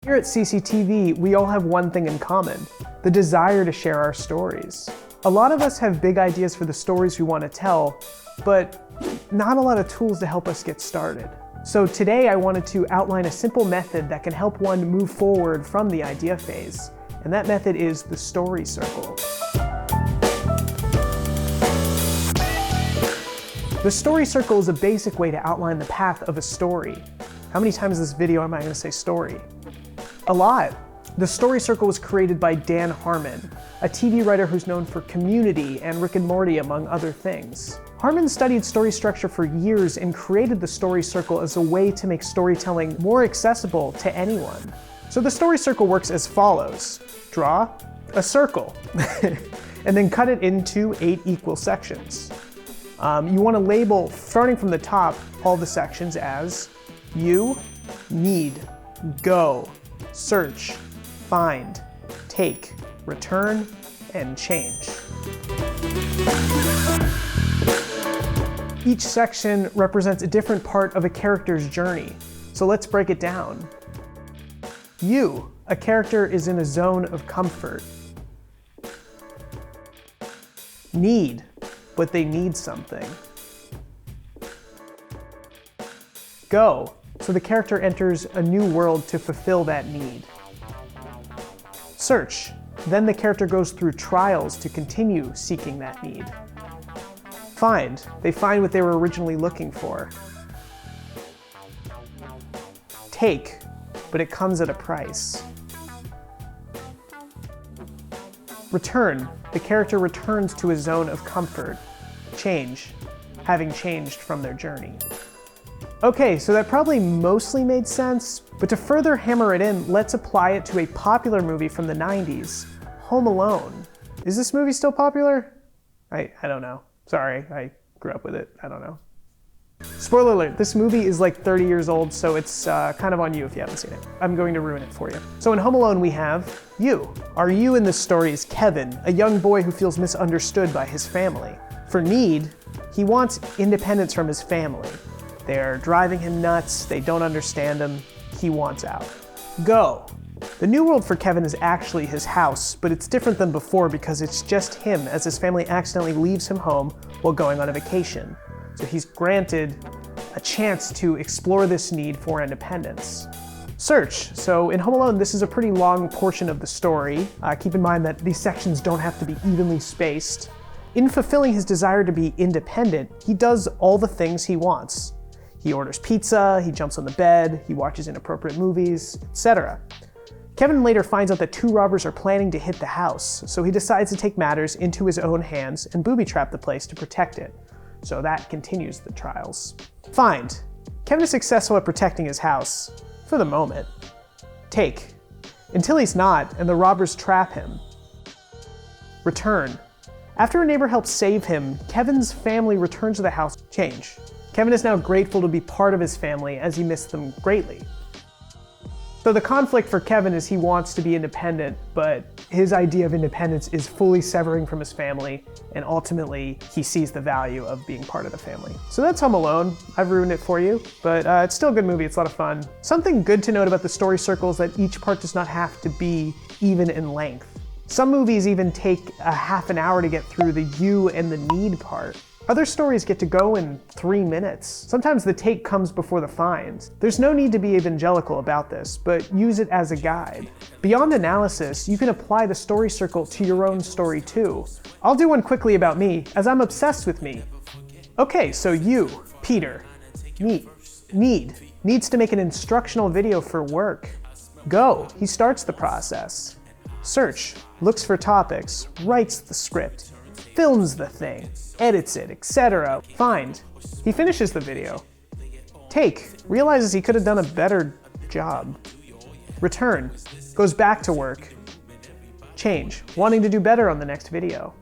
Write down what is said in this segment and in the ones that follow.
Here at CCTV, we all have one thing in common: the desire to share our stories. A lot of us have big ideas for the stories we want to tell, but not a lot of tools to help us get started. So today I wanted to outline a simple method that can help one move forward from the idea phase, and that method is the story circle. The story circle is a basic way to outline the path of a story. How many times in this video am I going to say story? A lot. The story circle was created by Dan Harmon, a TV writer who's known for Community and Rick and Morty, among other things. Harmon studied story structure for years and created the story circle as a way to make storytelling more accessible to anyone. So the story circle works as follows. Draw a circle, and then cut it into 8 equal sections. You want to label, starting from the top, all the sections as you, need, go, search, find, take, return, and change. Each section represents a different part of a character's journey, so let's break it down. You, a character is in a zone of comfort. Need, but they need something. Go, so the character enters a new world to fulfill that need. Search, then the character goes through trials to continue seeking that need. Find, they find what they were originally looking for. Take, but it comes at a price. Return, the character returns to a zone of comfort. Change, having changed from their journey. Okay, so that probably mostly made sense, but to further hammer it in, let's apply it to a popular movie from the 90s, Home Alone. Is this movie still popular? I don't know. Sorry, I grew up with it. I don't know. Spoiler alert, this movie is like 30 years old, so it's kind of on you if you haven't seen it. I'm going to ruin it for you. So in Home Alone we have you. Our you in this story is Kevin, a young boy who feels misunderstood by his family. For need, he wants independence from his family. They're driving him nuts, they don't understand him, he wants out. Go. The new world for Kevin is actually his house, but it's different than before because it's just him as his family accidentally leaves him home while going on a vacation. So he's granted a chance to explore this need for independence. Search. So in Home Alone, this is a pretty long portion of the story. Keep in mind that these sections don't have to be evenly spaced. In fulfilling his desire to be independent, he does all the things he wants. He orders pizza, he jumps on the bed, he watches inappropriate movies, etc. Kevin later finds out that 2 robbers are planning to hit the house, so he decides to take matters into his own hands and booby-trap the place to protect it. So that continues the trials. Find. Kevin is successful at protecting his house, for the moment. Take. Until he's not, and the robbers trap him. Return. After a neighbor helps save him, Kevin's family returns to the house. Change. Kevin is now grateful to be part of his family as he missed them greatly. So the conflict for Kevin is he wants to be independent, but his idea of independence is fully severing from his family, and ultimately he sees the value of being part of the family. So that's Home Alone. I've ruined it for you, but it's still a good movie, it's a lot of fun. Something good to note about the story circle is that each part does not have to be even in length. Some movies even take a half an hour to get through the you and the need part. Other stories get to go in 3 minutes. Sometimes the take comes before the find. There's no need to be evangelical about this, but use it as a guide. Beyond analysis, you can apply the story circle to your own story too. I'll do one quickly about me, as I'm obsessed with me. Okay, so you, Peter, needs to make an instructional video for work. Go, he starts the process. Search, looks for topics, writes the script, films the thing, edits it, etc. Find, he finishes the video. Take, realizes he could have done a better job. Return, goes back to work. Change, wanting to do better on the next video.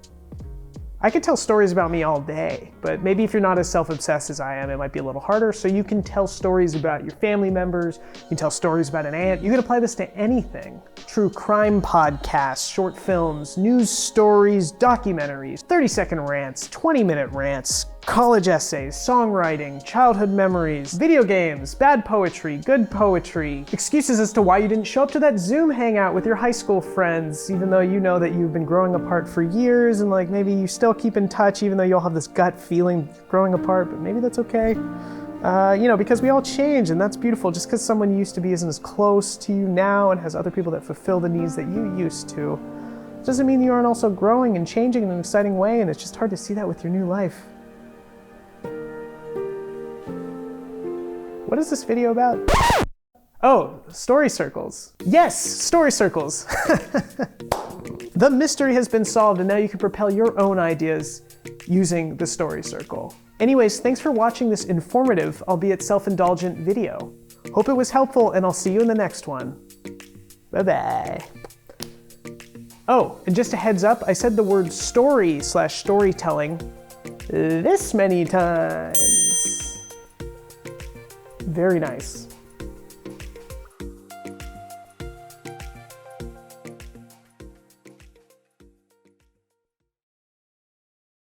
I could tell stories about me all day, but maybe if you're not as self-obsessed as I am, it might be a little harder, so you can tell stories about your family members, you can tell stories about an aunt, you can apply this to anything. true crime podcasts, short films, news stories, documentaries, 30-second rants, 20-minute rants, college essays, songwriting, childhood memories, video games, bad poetry, good poetry, excuses as to why you didn't show up to that Zoom hangout with your high school friends, even though you know that you've been growing apart for years, and like maybe you still keep in touch even though you all have this gut feeling growing apart, but maybe that's okay. Because we all change, and that's beautiful. Just because someone used to be isn't as close to you now and has other people that fulfill the needs that you used to, doesn't mean you aren't also growing and changing in an exciting way, and it's just hard to see that with your new life. What is this video about? Oh, story circles. Yes, story circles. The mystery has been solved, and now you can propel your own ideas using the story circle. Anyways, thanks for watching this informative, albeit self-indulgent video. Hope it was helpful, and I'll see you in the next one. Bye-bye. Oh, and just a heads up, I said the word story/storytelling this many times. Very nice.